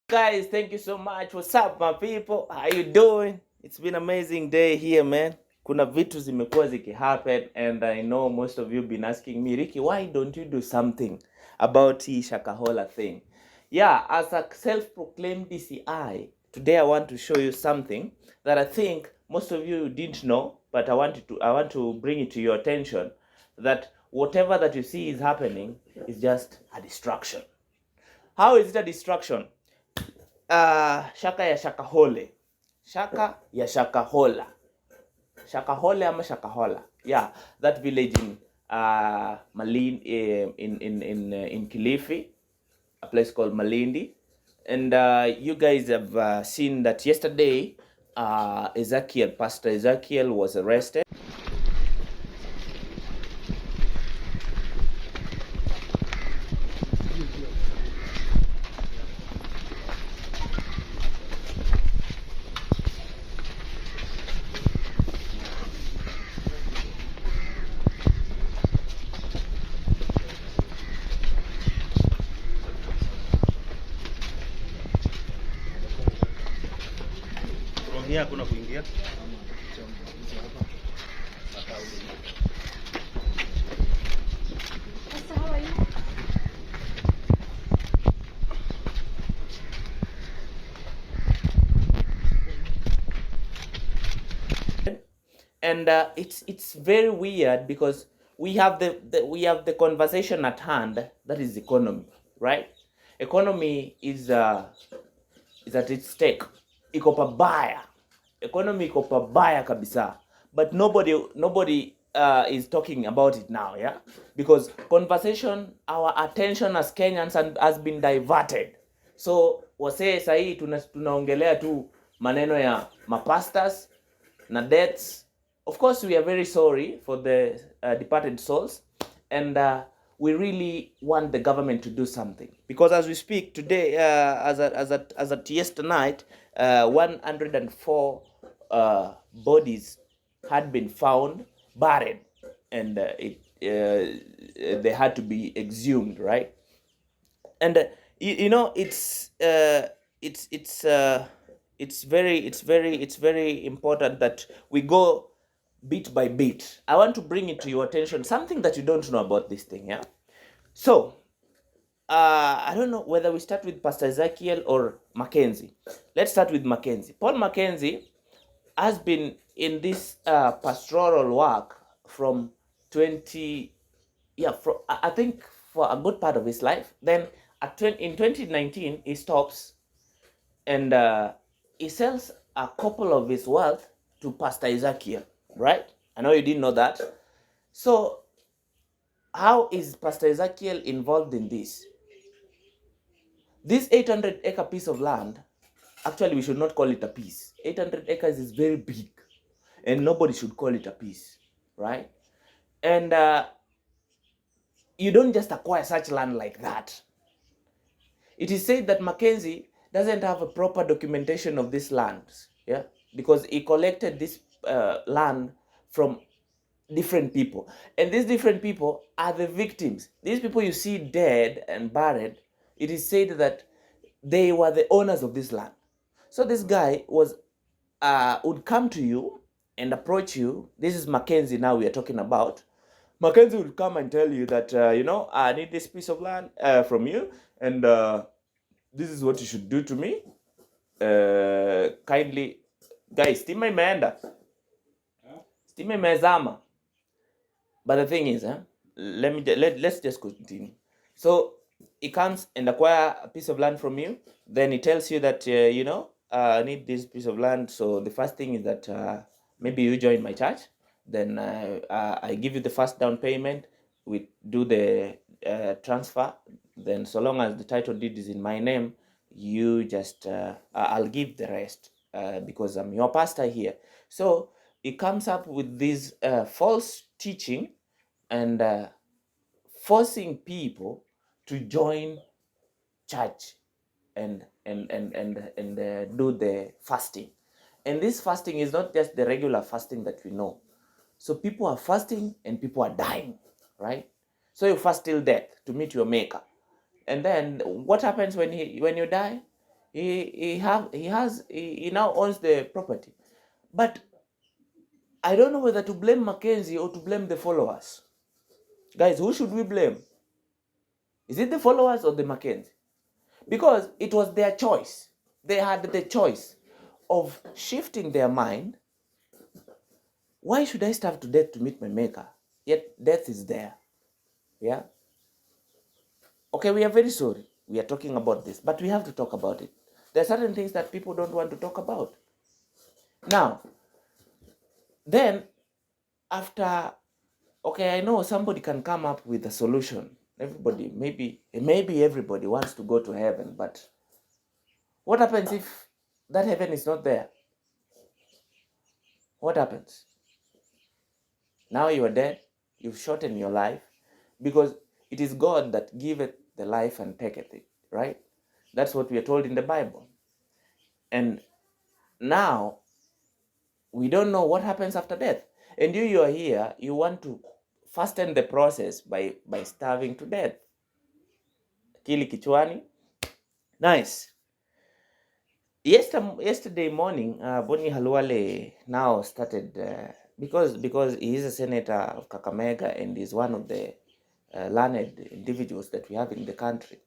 Guys, thank you so much. What's up my people? How you doing? It's been amazing day here, man. Kuna vitu zimekuwa happen, and I know most of you been asking me, Ricky, why don't you do something about hii Shakahola thing? Yeah, as a self-proclaimed DCI, today I want to show you something that I think most of you didn't know, but I want to bring it to your attention that whatever that you see is happening is just a distraction. How is it a distraction? Shaka ya Shakahole. Shaka ya Shakahola. Shakahole ama Shakahola. Yeah, that village in Malin in Kilifi, a place called Malindi. And you guys have seen that yesterday Pastor Ezekiel was arrested. Hakuna kuingia. And it's very weird because we have the conversation at hand, that is economy, right? Economy is at its stake. Iko pabaya. Economy iko pabaya kabisa. But nobody is talking about it now, yeah? Because conversation, our attention as Kenyans has been diverted. So wasee sahi tunaongelea tu maneno ya mapastors na deaths. Of course, we are very sorry for the departed souls, and we really want the government to do something, because as we speak today, as at yesterday night, 104 bodies had been found buried, and they had to be exhumed, right? And you know, it's very important that we go bit by bit. I want to bring it to your attention something that you don't know about this thing, yeah? So I don't know whether we start with Pastor Ezekiel or Mackenzie. Let's start with Mackenzie. Paul Mackenzie has been in this pastoral work from 20, I think for a good part of his life. Then in 2019 he stops, and he sells a couple of his wealth to Pastor Ezekiel, right? I know you didn't know that. So how is Pastor Ezekiel involved in this? This 800-acre piece of land, actually we should not call it a piece. 800 acres is very big, and nobody should call it a piece, right? And you don't just acquire such land like that. It is said that Mackenzie doesn't have a proper documentation of these lands, yeah, because he collected this land from different people, and these different people are the victims. These people you see dead and buried, it is said that they were the owners of this land. So this guy would come to you and approach you. This is Mackenzie now we are talking about. Mackenzie would come and tell you that, I need this piece of land from you, and this is what you should do to me. Kindly, guys, stima imeenda, stima imezama. But the thing is, let's just continue. So he comes and acquire a piece of land from you. Then he tells you that, I need this piece of land. So the first thing is that maybe you join my church. Then I give you the first down payment. We do the transfer. Then so long as the title deed is in my name, you just, I'll give the rest because I'm your pastor here. So he comes up with this false teaching and forcing people to join church and do the fasting. And this fasting is not just the regular fasting that we know. So people are fasting and people are dying, right? So you fast till death to meet your maker. And then what happens when you die? He now owns the property. But I don't know whether to blame Mackenzie or to blame the followers. Guys, who should we blame? Is it the followers or the Mackenzie? Because it was their choice. They had the choice of shifting their mind. Why should I starve to death to meet my maker? Yet death is there. Yeah? Okay, we are very sorry. We are talking about this, but we have to talk about it. There are certain things that people don't want to talk about. Now, then, after, okay, I know somebody can come up with a solution. Everybody, maybe everybody wants to go to heaven, but what happens if that heaven is not there? What happens? Now you are dead, you've shortened your life, because it is God that giveth the life and taketh it, right? That's what we are told in the Bible. And now we don't know what happens after death. And you are here, you want to fasten the process by starving to death. Kili kichwani. Nice. Yesterday morning, Boni Halwale now started, because he is a senator of Kakamega and is one of the learned individuals that we have in the country.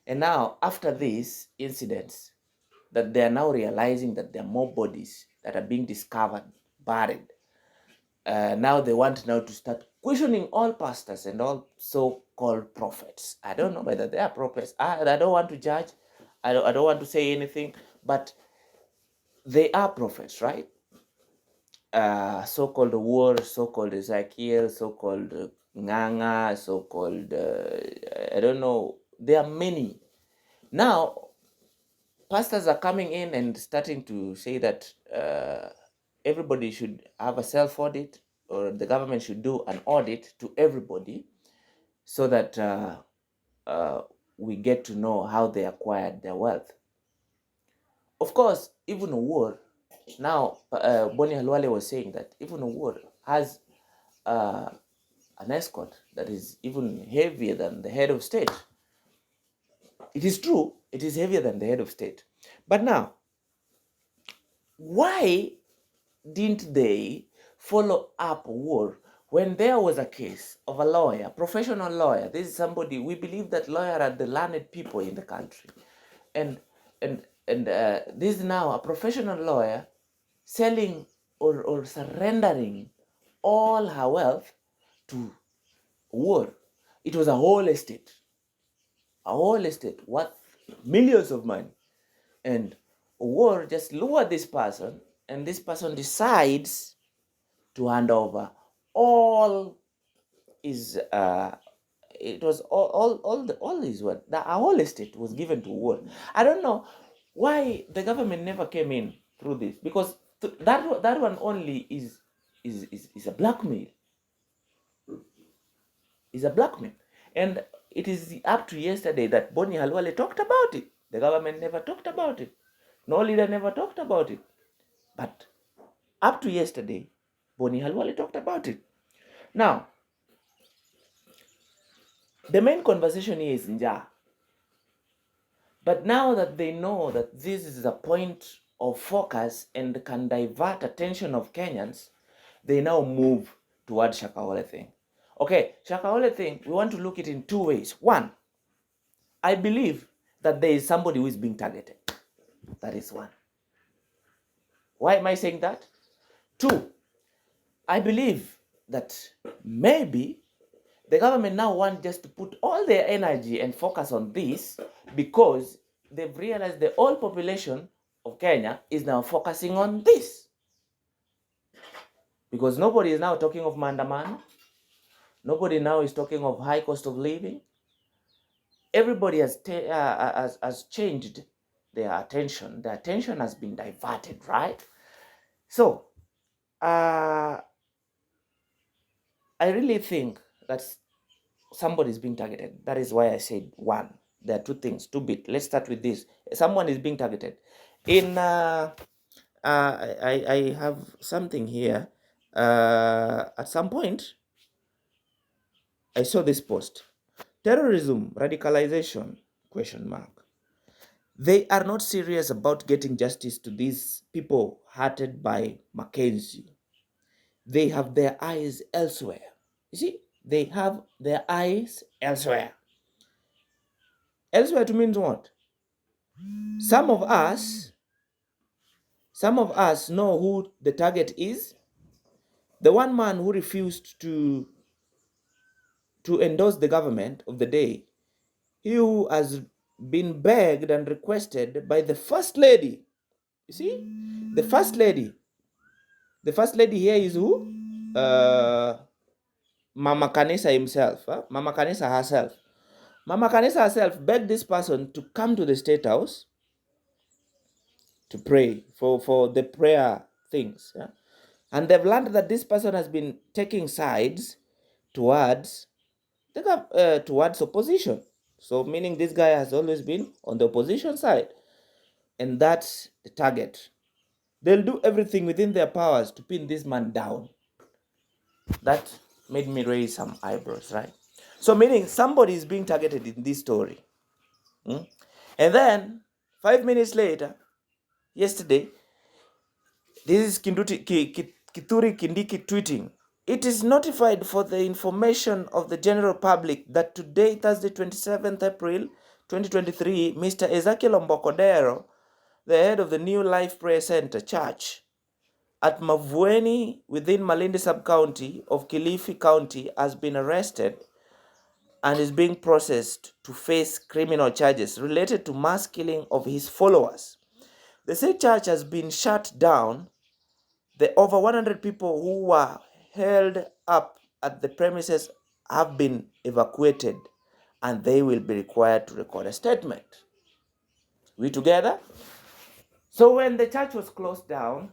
And now, after these incidents, that they are now realizing that there are more bodies that are being discovered, buried. Now they want now to start questioning all pastors and all so-called prophets. I don't know whether they are prophets. I don't want to judge. I don't want to say anything, but they are prophets, right? So-called war, so-called Ezekiel, so-called Nganga, so-called, I don't know. There are many. Now, pastors are coming in and starting to say that everybody should have a self-audit, or the government should do an audit to everybody, so that we get to know how they acquired their wealth. Of course, even a war, now Boni Halwale was saying that even a war has an escort that is even heavier than the head of state. It is true, it is heavier than the head of state. But now, why didn't they follow up war when there was a case of a lawyer, professional lawyer? This is somebody, we believe that lawyers are the learned people in the country. And this is now a professional lawyer selling or surrendering all her wealth to war. It was a whole estate worth millions of money. And war just lured this person, and this person decides to hand over all his it was all his wealth. The whole estate was given to war. I don't know why the government never came in through this, because that one only is a blackmail. Is a blackmail. And it is up to yesterday that Boni Halwale talked about it. The government never talked about it. No leader never talked about it. But up to yesterday, Boni Halwale talked about it. Now, the main conversation here is Nja. But now that they know that this is a point of focus and can divert attention of Kenyans, they now move towards Shakahola thing. Okay, Shakahola thing, we want to look at it in two ways. One, I believe that there is somebody who is being targeted. That is one. Why am I saying that? Two, I believe that maybe the government now wants just to put all their energy and focus on this, because they've realized the whole population of Kenya is now focusing on this. Because nobody is now talking of maandamano. Nobody now is talking of high cost of living. Everybody has changed their attention. Their attention has been diverted, right? So, I really think that somebody is being targeted. That is why I said one. There are two things, two bits. Let's start with this. Someone is being targeted. I have something here. At some point, I saw this post. Terrorism, radicalization, question mark. They are not serious about getting justice to these people hurted by Mackenzie. They have their eyes elsewhere. You see, they have their eyes elsewhere. Elsewhere to means what? Some of us, some of us know who the target is. The one man who refused to endorse the government of the day, he who has been begged and requested by the first lady. You see, the first lady here is who? Mama Kanisa himself, Mama Kanisa herself. Mama Kanisa herself begged this person to come to the State House to pray for the prayer things. Yeah? And they've learned that this person has been taking sides towards towards opposition. So meaning this guy has always been on the opposition side. And that's the target. They'll do everything within their powers to pin this man down. That made me raise some eyebrows, right? So meaning somebody is being targeted in this story. And then 5 minutes later, yesterday, this is Kituri Kindiki tweeting. It is notified for the information of the general public that today, Thursday, 27th April 2023, Mr. Ezekiel Ombokodero, the head of the New Life Prayer Center Church at Mavueni within Malindi Sub-County of Kilifi County, has been arrested and is being processed to face criminal charges related to mass killing of his followers. The said church has been shut down. The over 100 people who were held up at the premises have been evacuated and they will be required to record a statement. We together? So when the church was closed down,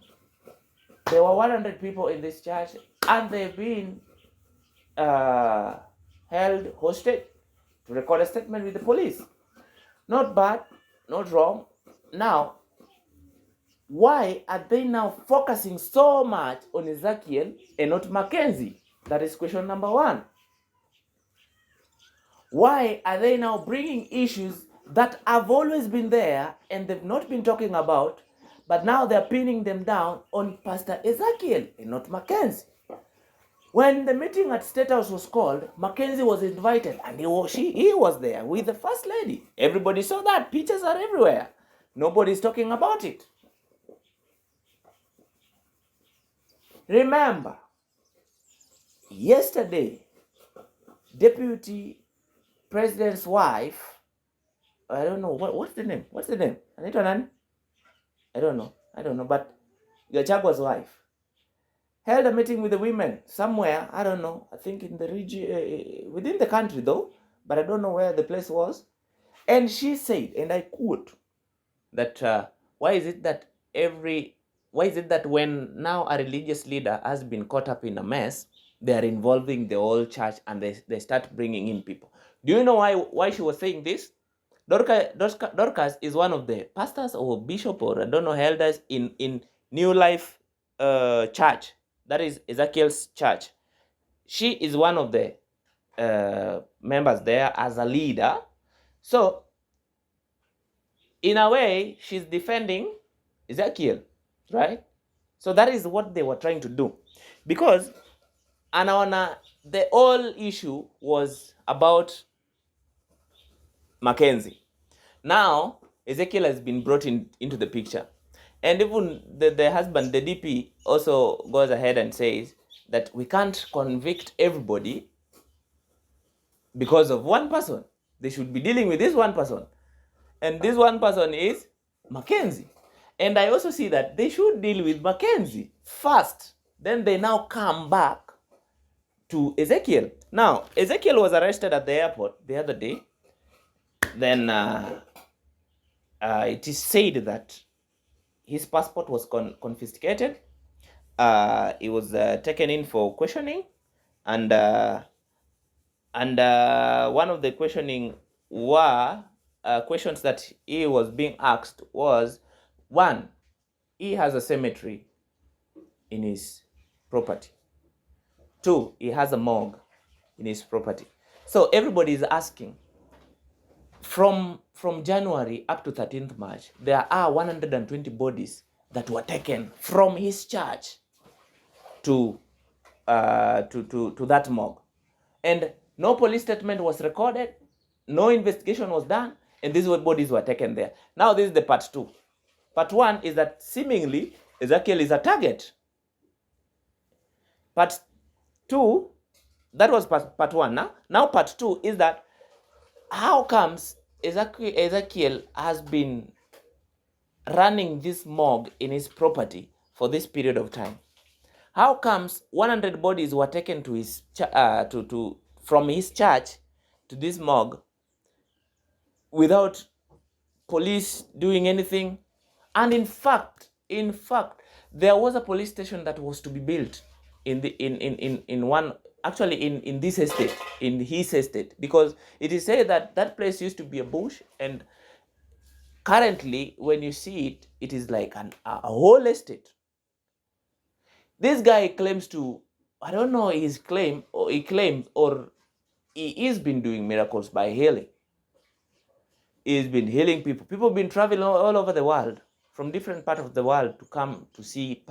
there were 100 people in this church and they've been held hostage to record a statement with the police. Not bad, not wrong. Now, why are they now focusing so much on Ezekiel and not Mackenzie? That is question number one. Why are they now bringing issues that have always been there and they've not been talking about, but now they're pinning them down on Pastor Ezekiel and not Mackenzie? When the meeting at State House was called, Mackenzie was invited and he was there with the First Lady. Everybody saw that. Pictures are everywhere. Nobody's talking about it. Remember, yesterday, Deputy President's wife, I don't know, what's the name? Anita Nani? I don't know, but Gachagwa's wife held a meeting with the women somewhere, I don't know, I think in the region, within the country though, but I don't know where the place was. And she said, and I quote, that why is it that when now a religious leader has been caught up in a mess, they are involving the whole church and they start bringing in people? Do you know why she was saying this? Dorcas is one of the pastors or bishop or I don't know elders in New Life Church. That is Ezekiel's church. She is one of the members there as a leader. So in a way, she's defending Ezekiel, right? So that is what they were trying to do. Because the whole issue was about Mackenzie. Now, Ezekiel has been brought into the picture. And even the husband, the DP, also goes ahead and says that we can't convict everybody because of one person. They should be dealing with this one person. And this one person is Mackenzie. And I also see that they should deal with Mackenzie first. Then they now come back to Ezekiel. Now, Ezekiel was arrested at the airport the other day. Then it is said that his passport was confiscated. He was taken in for questioning. And one of the questioning questions that he was being asked was, one, he has a cemetery in his property. Two, he has a morgue in his property. So everybody is asking, from January up to 13th March, there are 120 bodies that were taken from his church to that morgue, and no police statement was recorded, no investigation was done, and these bodies were taken there. Now this is the part two. Part one is that seemingly Ezekiel is a target. Part two, that was part one. Now part two is that how comes Ezekiel has been running this morgue in his property for this period of time? How comes 100 bodies were taken to his from his church to this morgue without police doing anything? And in fact, there was a police station that was to be built in this estate, in his estate, because it is said that that place used to be a bush, and currently when you see it, it is like a whole estate. This guy claims to, I don't know his claim, or he claims, or he has been doing miracles by healing. He's been healing people. People have been traveling all over the world, from different parts of the world, to come to see